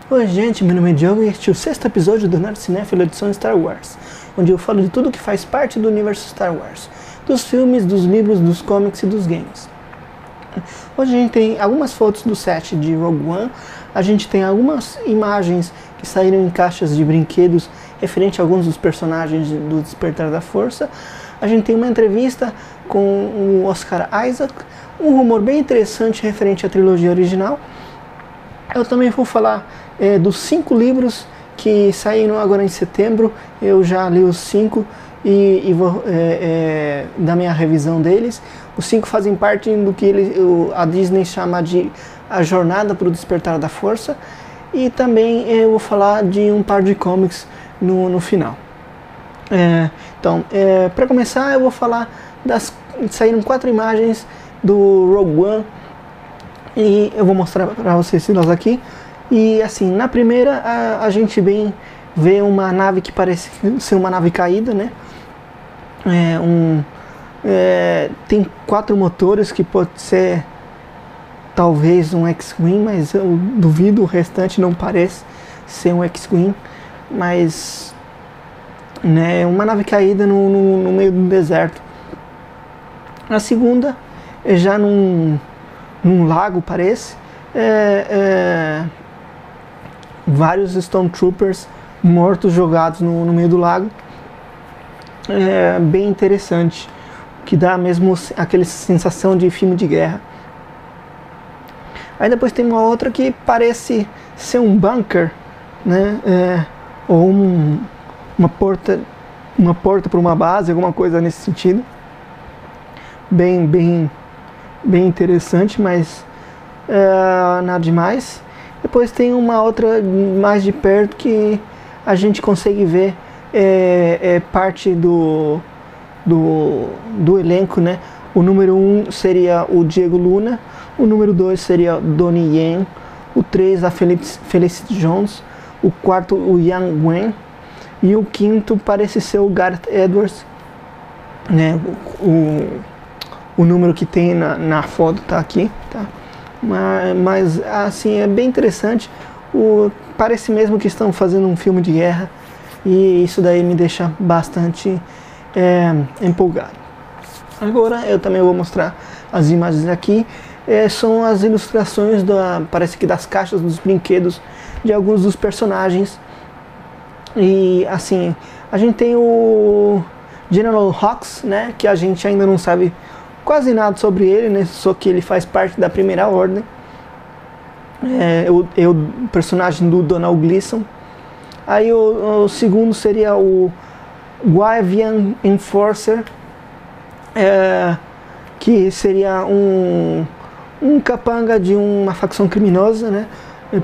Oi gente, meu nome é Diogo e este é o 6º episódio do Nerd Cinéfilo edição Star Wars, onde eu falo de tudo que faz parte do universo Star Wars, dos filmes, dos livros, dos comics e dos games. Hoje a gente tem algumas fotos do set de Rogue One, a gente tem algumas imagens que saíram em caixas de brinquedos referente a alguns dos personagens do Despertar da Força, a gente tem uma entrevista com o Oscar Isaac, um rumor bem interessante referente à trilogia original. Eu também vou falar dos 5 livros que saíram agora em setembro. Eu já li os 5 e vou dar minha revisão deles. Os 5 fazem parte do que a Disney chama de A Jornada para o Despertar da Força. E também eu vou falar de um par de comics no final. Para começar, eu vou falar saíram 4 imagens do Rogue One. E eu vou mostrar para vocês elas aqui. E assim, na primeira a gente vê uma nave que parece ser uma nave caída, né? Tem 4 motores que pode ser talvez um X-Wing, mas eu duvido, o restante não parece ser um X-Wing. Mas né, uma nave caída no meio do deserto. A segunda é já num lago, parece, vários Stormtroopers mortos jogados no meio do lago. Bem interessante, que dá mesmo aquela sensação de filme de guerra. Aí depois tem uma outra que parece ser um bunker, né? Ou uma porta para uma base, alguma coisa nesse sentido. Bem interessante, mas nada demais. Depois tem uma outra mais de perto que a gente consegue ver parte do elenco, né? O número 1 seria o Diego Luna, o número 2 seria Donnie Yen, o 3 a Felicity Jones, o 4 o Yang Wen e o 5º parece ser o Gareth Edwards, né? O número que tem na foto tá aqui, tá? Mas assim, é bem interessante. Parece mesmo que estão fazendo um filme de guerra. E isso daí me deixa bastante empolgado. Agora eu também vou mostrar as imagens aqui. São as ilustrações, parece que das caixas dos brinquedos de alguns dos personagens. E assim, a gente tem o General Hux, né? Que a gente ainda não sabe quase nada sobre ele, né? Só que ele faz parte da Primeira Ordem. O personagem do Donald Gleason. Aí o segundo seria o Guavian Enforcer, que seria um capanga de uma facção criminosa, né?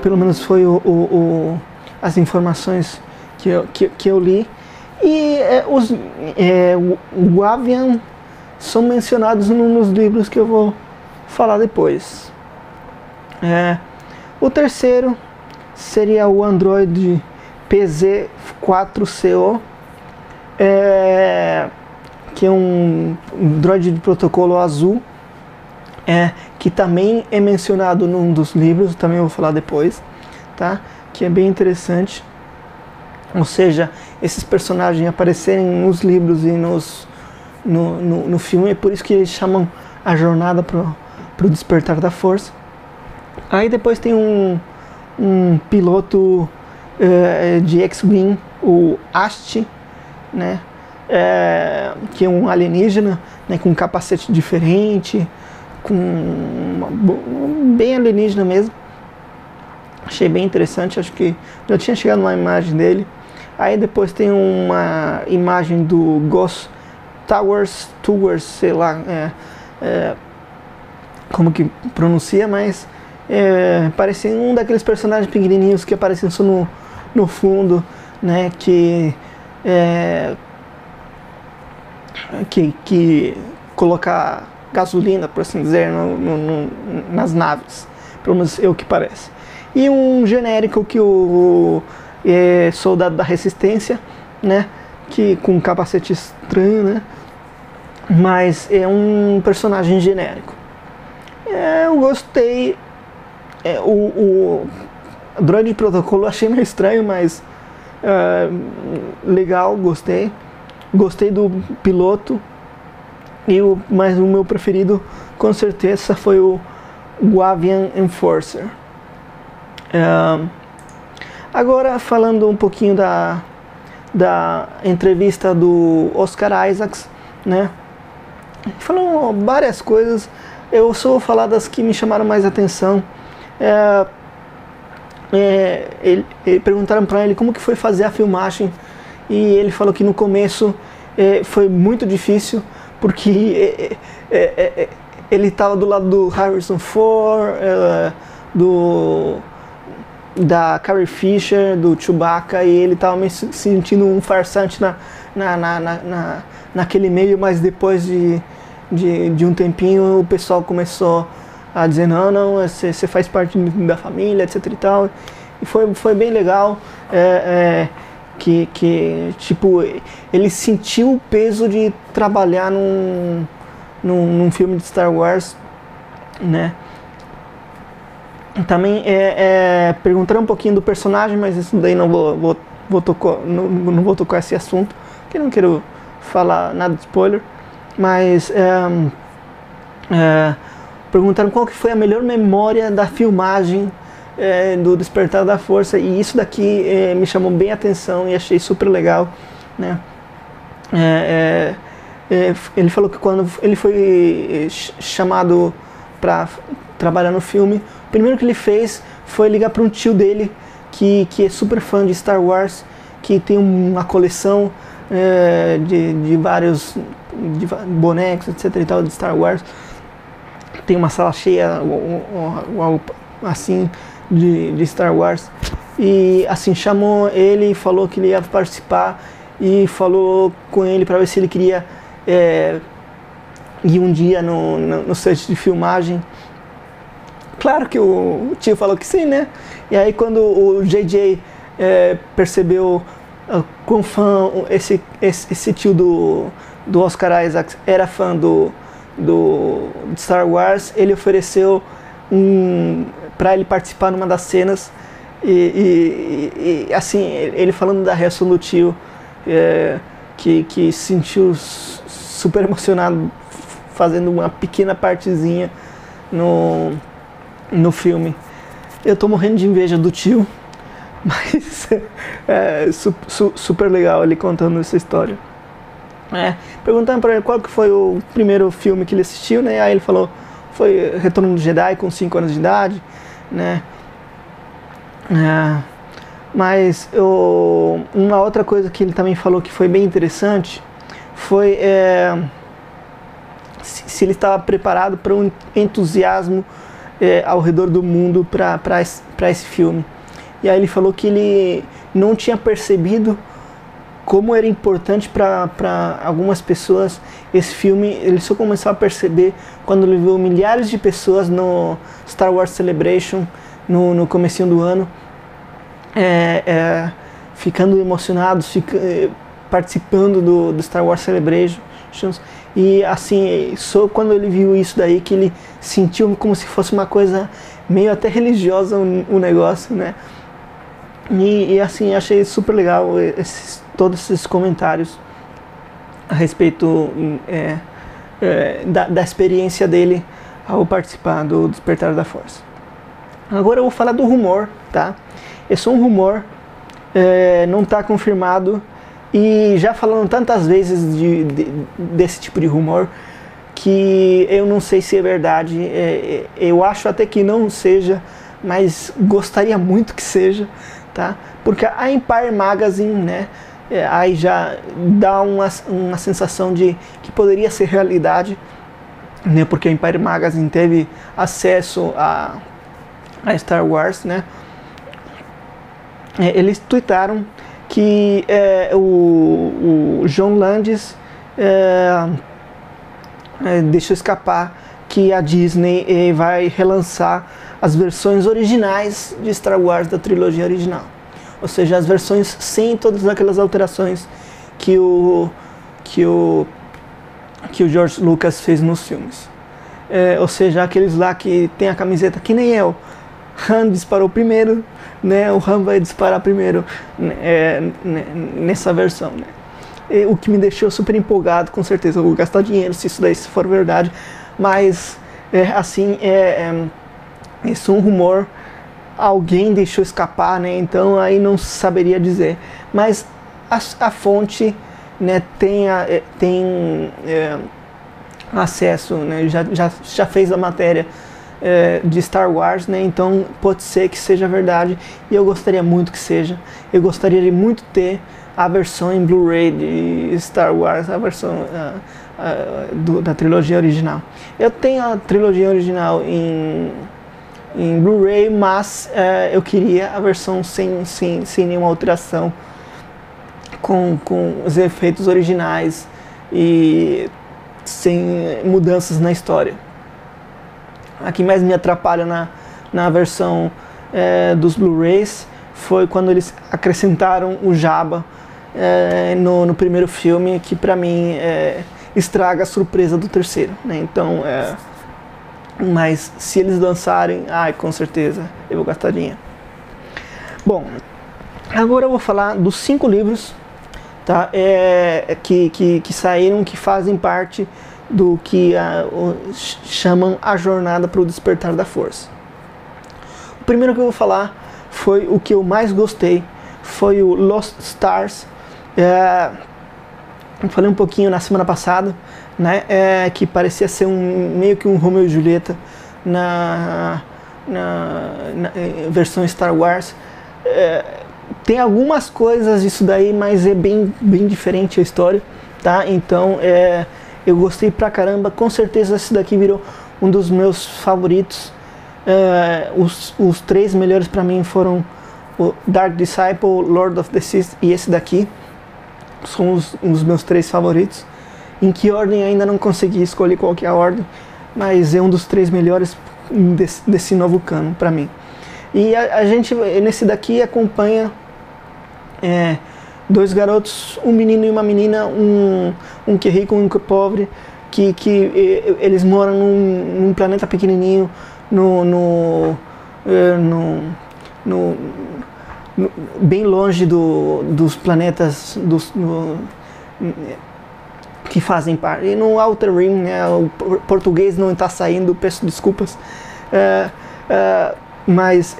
Pelo menos foi as informações que eu li. E o Guavian são mencionados nos livros que eu vou falar depois. O terceiro seria o Android PZ4CO, que é um droid de protocolo azul, que também é mencionado num dos livros, também vou falar depois, tá? Que é bem interessante. Ou seja, esses personagens aparecerem nos livros e no filme, é por isso que eles chamam A Jornada para o Despertar da Força. Aí depois tem um piloto de X-Wing, o Asti, né? Que é um alienígena, né? Com um capacete diferente, bem alienígena mesmo. Achei bem interessante, acho que já tinha chegado uma imagem dele. Aí depois tem uma imagem do Ghost Towers, sei lá como que pronuncia, mas parece um daqueles personagens pequenininhos que aparecem só no fundo, né? Que coloca gasolina, por assim dizer, nas naves, pelo menos é o que parece. E um genérico que o soldado da resistência, né? Que com um capacete estranho, né? Mas é um personagem genérico. Eu gostei. Droid Protocol eu achei meio estranho, mas legal, gostei. Gostei do piloto. Mas o meu preferido, com certeza, foi o Guavian Enforcer. Agora, falando um pouquinho da entrevista do Oscar Isaacs, né? Falou várias coisas, eu só vou falar das que me chamaram mais atenção. Perguntaram para ele como que foi fazer a filmagem, e ele falou que no começo foi muito difícil, porque ele estava do lado do Harrison Ford, da Carrie Fisher, do Chewbacca, e ele estava me sentindo um farsante naquele meio, mas depois de um tempinho o pessoal começou a dizer não, você faz parte da família, etc e tal, e foi bem legal, que tipo, ele sentiu o peso de trabalhar num filme de Star Wars, né? Também perguntaram um pouquinho do personagem, mas isso daí não vou tocar esse assunto, porque eu não quero falar nada de spoiler. Mas perguntaram qual que foi a melhor memória da filmagem do Despertar da Força, e isso daqui me chamou bem a atenção e achei super legal, né? Ele falou que quando ele foi chamado para trabalhar no filme, o primeiro que ele fez foi ligar para um tio dele que é super fã de Star Wars, que tem uma coleção de vários bonecos, etc e tal, de Star Wars. Tem uma sala cheia assim de Star Wars, e assim chamou ele e falou que ele ia participar, e falou com ele para ver se ele queria ir um dia no set de filmagem. Claro que o tio falou que sim, né? E aí quando o JJ percebeu quão fã esse tio do Oscar Isaac era fã do Star Wars, ele ofereceu para ele participar numa das cenas, e assim, ele falando da reação do tio, que se sentiu super emocionado fazendo uma pequena partezinha no filme. Eu tô morrendo de inveja do tio, mas super legal ele contando essa história. Perguntando para ele qual que foi o primeiro filme que ele assistiu, né? Aí ele falou, foi Retorno do Jedi, com 5 anos de idade, né? Mas uma outra coisa que ele também falou que foi bem interessante foi se ele estava preparado para um entusiasmo ao redor do mundo para esse filme. E aí ele falou que ele não tinha percebido como era importante para algumas pessoas esse filme. Ele só começou a perceber quando ele viu milhares de pessoas no Star Wars Celebration no comecinho do ano, ficando emocionados, participando do Star Wars Celebration. E assim, só quando ele viu isso daí que ele sentiu como se fosse uma coisa meio até religiosa o negócio, né? E assim, achei super legal todos esses comentários a respeito da experiência dele ao participar do Despertar da Força. Agora eu vou falar do rumor, tá? É só um rumor, não está confirmado, e já falando tantas vezes desse tipo de rumor que eu não sei se é verdade. Eu acho até que não seja, mas gostaria muito que seja, tá? Porque a Empire Magazine, né, aí já dá uma sensação de que poderia ser realidade, né? Porque a Empire Magazine teve acesso a Star Wars, né? Eles tweetaram que o John Landis deixou escapar que a Disney vai relançar as versões originais de Star Wars da trilogia original, ou seja, as versões sem todas aquelas alterações que o George Lucas fez nos filmes, ou seja, aqueles lá que tem a camiseta que nem eu, Han disparou primeiro, né? O Han vai disparar primeiro nessa versão, né? O que me deixou super empolgado, com certeza eu vou gastar dinheiro se isso daí for verdade, mas assim, isso é um rumor, alguém deixou escapar, né? Então aí não saberia dizer, mas a fonte, né, tem acesso, né, já fez a matéria de Star Wars, né? Então pode ser que seja verdade e eu gostaria muito que seja. Eu gostaria de muito ter a versão em Blu-ray de Star Wars, a versão da trilogia original. Eu tenho a trilogia original em Blu-ray, mas eu queria a versão sem nenhuma alteração, com os efeitos originais e sem mudanças na história. A que mais me atrapalha na versão dos Blu-rays foi quando eles acrescentaram o Jabba no primeiro filme, que pra mim estraga a surpresa do terceiro, né? Então, mas se eles lançarem, com certeza eu vou gastar dinheiro. Bom, agora eu vou falar dos 5 livros, tá? Que saíram, que fazem parte do que chamam a jornada para o despertar da força. O primeiro que eu vou falar foi o que eu mais gostei, foi o Lost Stars. Eu falei um pouquinho na semana passada, né? Que parecia ser meio que um Romeo e Julieta na versão Star Wars. Tem algumas coisas disso daí, mas é bem diferente a história, tá? Então eu gostei pra caramba. Com certeza esse daqui virou um dos meus favoritos. Os 3 melhores pra mim foram o Dark Disciple, Lord of the Sith e esse daqui. São os meus 3 favoritos. Em que ordem ainda não consegui escolher qual que é a ordem, mas é um dos 3 melhores desse novo canon pra mim. E a gente nesse daqui acompanha 2 garotos, um menino e uma menina, um que é rico, um que é pobre, que eles moram num planeta pequenininho, bem longe dos planetas que fazem parte. E no Outer Rim, né, o português não está saindo, peço desculpas, mas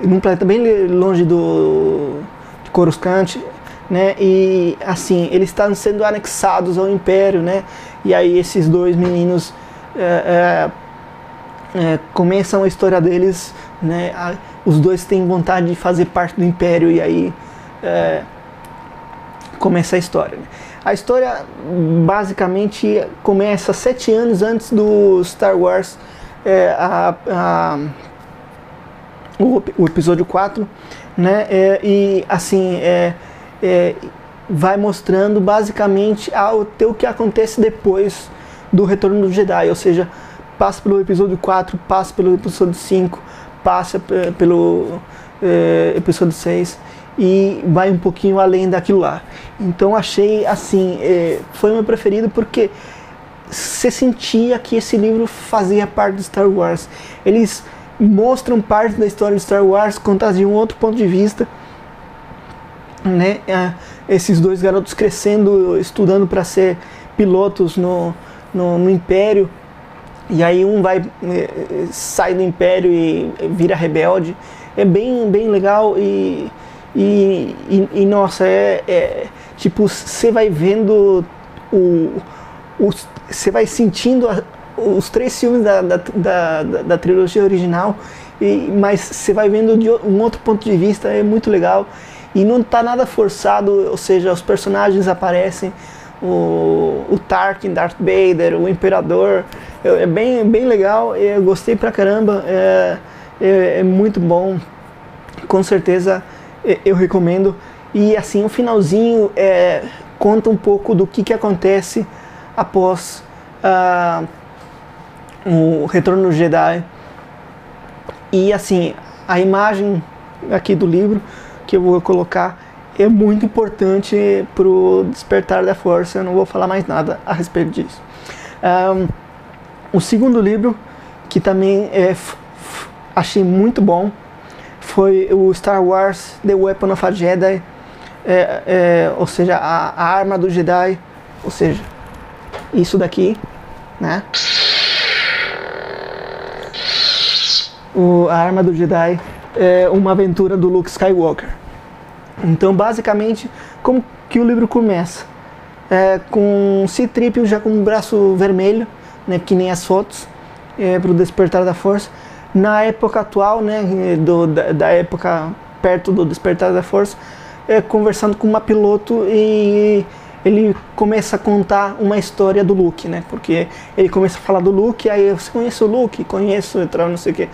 num planeta bem longe de Coruscant, né, e assim, eles estão sendo anexados ao Império, né, e aí esses 2 meninos começam a história deles, né, os 2 têm vontade de fazer parte do Império, e aí começa a história, né. A história basicamente começa 7 anos antes do Star Wars, o episódio 4, né, e assim, vai mostrando basicamente até o que acontece depois do Retorno do Jedi, ou seja, passa pelo episódio 4, passa pelo episódio 5, passa pelo episódio 6 e vai um pouquinho além daquilo lá. Então achei assim, foi o meu preferido porque você sentia que esse livro fazia parte de Star Wars. Eles mostram parte da história de Star Wars, contadas de um outro ponto de vista, né? Esses 2 garotos crescendo, estudando para ser pilotos no Império, e aí um sai do Império e vira rebelde. É bem legal e nossa, tipo, você vai vendo você vai sentindo os 3 filmes da trilogia original, mas você vai vendo de um outro ponto de vista. É muito legal e não está nada forçado, ou seja, os personagens aparecem, o Tarkin, Darth Vader, o Imperador, é bem legal, eu gostei pra caramba, é muito bom, com certeza eu recomendo. E assim, o finalzinho conta um pouco do que acontece após o Retorno do Jedi. E assim, a imagem aqui do livro que eu vou colocar é muito importante para o despertar da força. Eu não vou falar mais nada a respeito disso. O segundo livro, que também achei muito bom. Foi o Star Wars The Weapon of a Jedi, ou seja, a arma do Jedi, ou seja, isso daqui, né? A arma do Jedi é uma aventura do Luke Skywalker. Então, basicamente, como que o livro começa? Com C-3PO já com o braço vermelho, né, que nem as fotos, para o Despertar da Força. Na época atual, né, da época perto do Despertar da Força, conversando com uma piloto, e ele começa a contar uma história do Luke, né, porque ele começa a falar do Luke, aí você conhece o Luke? Conheço, não sei o que.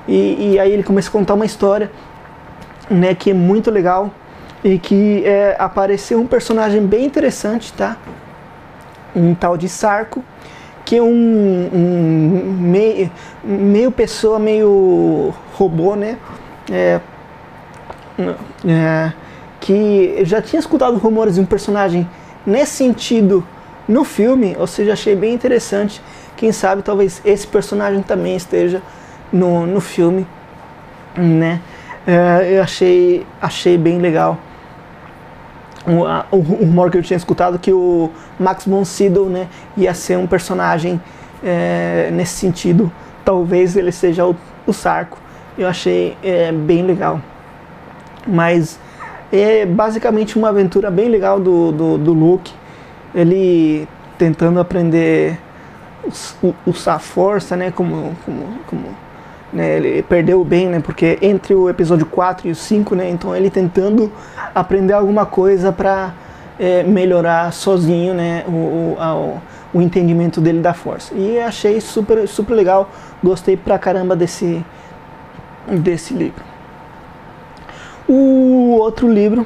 E aí ele começa a contar uma história, né, que é muito legal, e que apareceu um personagem bem interessante, tá? Um tal de Sarco, que é meio pessoa, meio robô, né? Que eu já tinha escutado rumores de um personagem nesse sentido no filme, ou seja, achei bem interessante. Quem sabe talvez esse personagem também esteja no filme, né? Eu achei bem legal. O rumor que eu tinha escutado, que o Max von Sydow, né, ia ser um personagem nesse sentido. Talvez ele seja o Sarco. Eu achei bem legal. Mas é basicamente uma aventura bem legal do Luke. Ele tentando aprender usar a força, né, né, ele perdeu bem, né, porque entre o episódio 4 e o 5, né, então ele tentando aprender alguma coisa para melhorar sozinho, né, o entendimento dele da força. E achei super, super legal, gostei pra caramba desse livro. O outro livro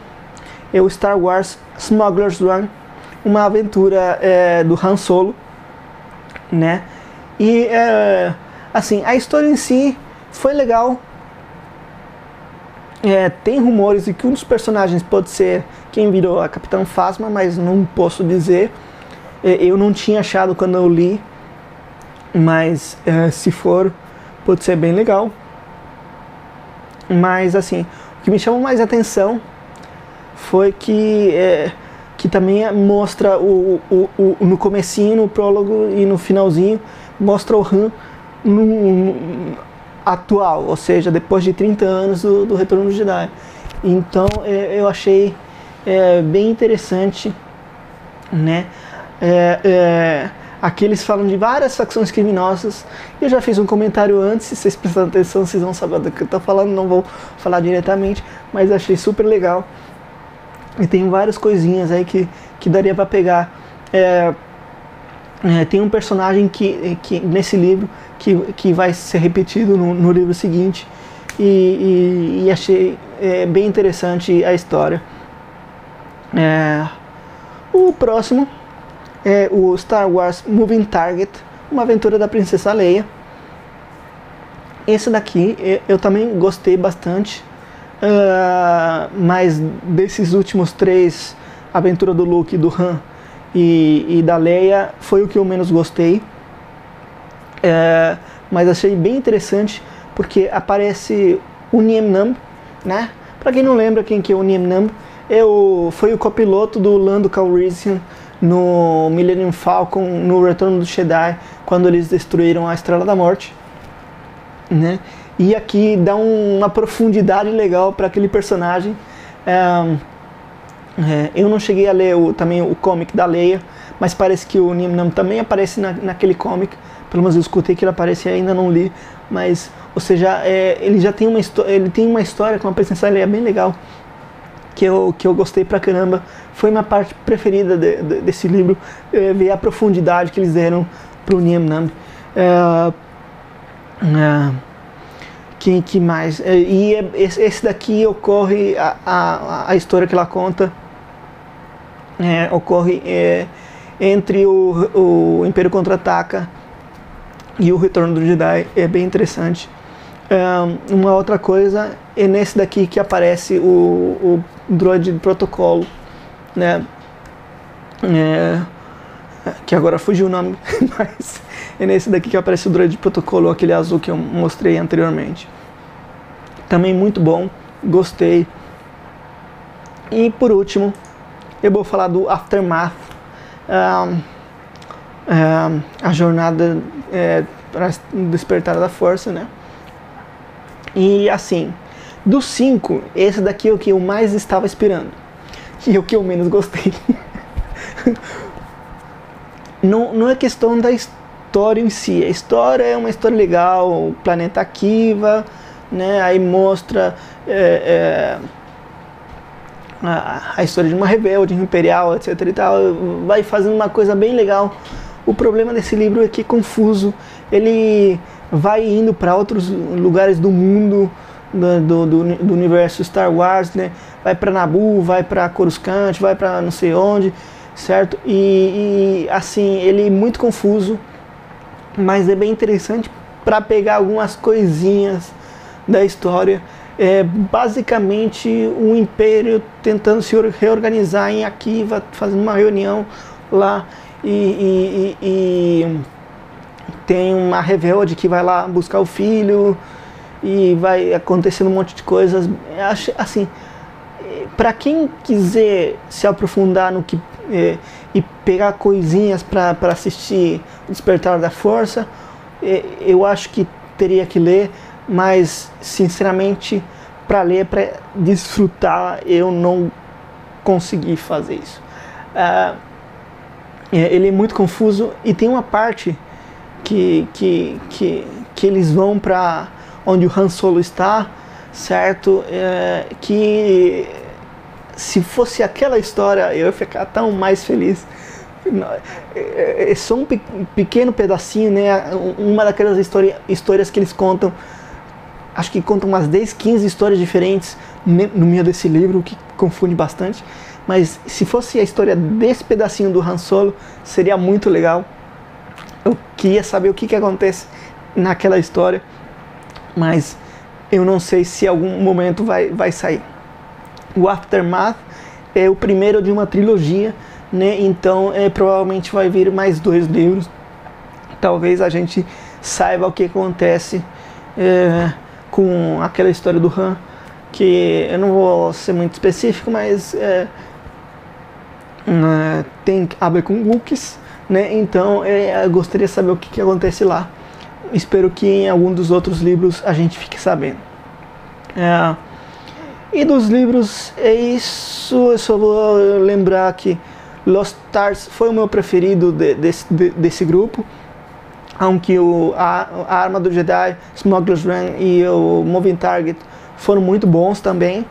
é o Star Wars Smuggler's Run, uma aventura do Han Solo, né, e assim, a história em si foi legal. Tem rumores de que um dos personagens pode ser quem virou a Capitã Phasma, mas não posso dizer. Eu não tinha achado quando eu li, mas se for, pode ser bem legal. Mas assim, o que me chamou mais atenção foi que também mostra no comecinho, no prólogo e no finalzinho, mostra o Han atual, ou seja, depois de 30 anos do Retorno do Jedi. Então eu achei bem interessante, né? Aqui eles falam de várias facções criminosas. Eu já fiz um comentário antes, se vocês prestarem atenção, vocês vão saber do que eu estou falando, não vou falar diretamente, mas achei super legal. E tem várias coisinhas aí que daria para pegar. Tem um personagem que nesse livro que vai ser repetido no livro seguinte, e achei bem interessante a história. O próximo é o Star Wars Moving Target, uma aventura da Princesa Leia. Esse daqui eu também gostei bastante, mas desses últimos 3, a aventura do Luke, do Han e da Leia, foi o que eu menos gostei. Mas achei bem interessante porque aparece o Nien Nunb, né? Para quem não lembra quem que é o Nien Nunb, foi o copiloto do Lando Calrissian no Millennium Falcon, no Retorno do Jedi, quando eles destruíram a Estrela da Morte, né? E aqui dá uma profundidade legal para aquele personagem. Eu não cheguei a ler também o comic da Leia, mas parece que o Nien Nunb também aparece naquele comic. Pelo menos eu escutei que ele aparece, ainda não li, mas, ou seja, ele já tem uma história com a Princesa Leia bem legal, que eu gostei pra caramba. Foi minha parte preferida desse livro, ver a profundidade que eles deram pro Nien Nunb. Que mais? Esse daqui ocorre, a história que ela conta, ocorre entre o Império Contra-Ataca e o Retorno do Jedi. É bem interessante. Uma outra coisa é nesse daqui que aparece o droid de protocolo, né? que agora fugiu o nome, mas é nesse daqui que aparece o Droid Protocolo, aquele azul que eu mostrei anteriormente. Também muito bom, gostei. E por último, eu vou falar do Aftermath, a jornada para despertar da força, né? E assim, dos 5, esse daqui é o que eu mais estava esperando e o que eu menos gostei. Não é questão da história em si, a história é uma história legal, o planeta Kiva, né? Aí mostra a história de uma rebelde imperial, etc e tal, vai fazendo uma coisa bem legal. O problema desse livro é que é confuso, ele vai indo para outros lugares do mundo, do universo Star Wars, né? Vai para Naboo, vai para Coruscant, vai para não sei onde, certo? E assim, ele é muito confuso, mas é bem interessante para pegar algumas coisinhas da história. É basicamente um império tentando se reorganizar em Akiva, fazendo uma reunião lá, e tem uma rebelde que vai lá buscar o filho e vai acontecendo um monte de coisas. Acho assim, para quem quiser se aprofundar no que e pegar coisinhas para assistir o Despertar da Força, eu acho que teria que ler, mas sinceramente, para ler, para desfrutar, eu não consegui fazer isso. Ele é muito confuso e tem uma parte que eles vão para onde o Han Solo está, certo? Que se fosse aquela história eu ia ficar tão mais feliz. É só um pequeno pedacinho, né? Uma daquelas histórias que eles contam, acho que contam umas 10, 15 histórias diferentes no meio desse livro, o que confunde bastante. Mas se fosse a história desse pedacinho do Han Solo, seria muito legal. Eu queria saber o que acontece naquela história, mas eu não sei se em algum momento vai sair. O Aftermath é o primeiro de uma trilogia, né? Então provavelmente vai vir mais 2 livros. Talvez a gente saiba o que acontece com aquela história do Han, que eu não vou ser muito específico, mas tem a ver com Wookiees, né? Então eu gostaria de saber o que acontece lá. Espero que em algum dos outros livros a gente fique sabendo. E dos livros é isso. Eu só vou lembrar que Lost Stars foi o meu preferido desse grupo, aunque a Arma do Jedi, Smuggler's Run e o Moving Target foram muito bons também.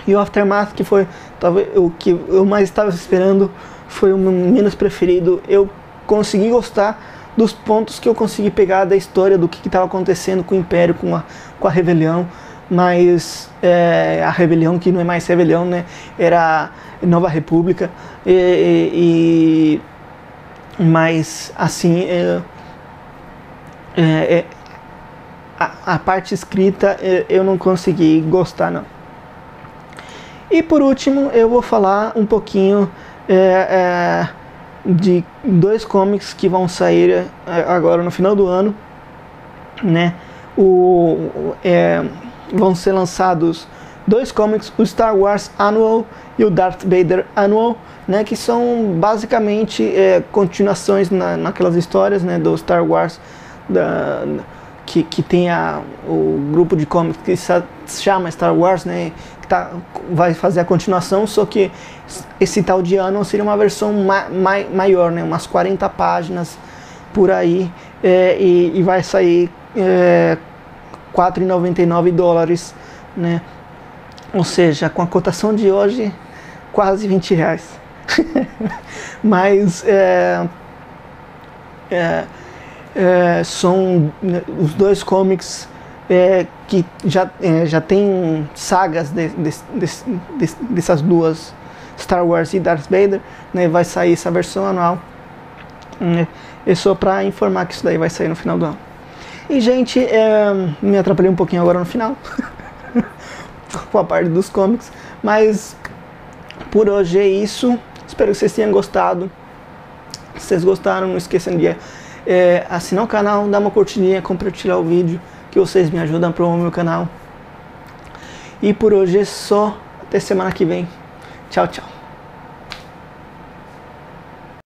E o Aftermath, que foi talvez o que eu mais estava esperando, foi o menos preferido. Eu consegui gostar dos pontos que eu consegui pegar da história, do que estava acontecendo com o Império, com a rebelião, mas a rebelião que não é mais rebelião, né? Era Nova República, mas assim, a parte escrita eu não consegui gostar, não. E por último eu vou falar um pouquinho de 2 comics que vão sair agora no final do ano, né? Vão ser lançados 2 comics, o Star Wars Annual e o Darth Vader Annual, né? Que são basicamente continuações naquelas histórias, né, do Star Wars, que tem o grupo de comics que se chama Star Wars, né? Vai fazer a continuação, só que esse tal de ano seria uma versão maior, né? Umas 40 páginas por aí, e vai sair $4,99, né? Ou seja, com a cotação de hoje, quase R$20. Mas são os 2 comics que já tem sagas dessas 2, Star Wars e Darth Vader, né? Vai sair essa versão anual, né? É só para informar que isso daí vai sair no final do ano. E gente, me atrapalhei um pouquinho agora no final com a parte dos comics, mas por hoje é isso. Espero que vocês tenham gostado. Se vocês gostaram, não esqueçam de assinar o canal, dar uma curtidinha, compartilhar o vídeo, que vocês me ajudam a promover o meu canal. E por hoje é só. Até semana que vem. Tchau, tchau.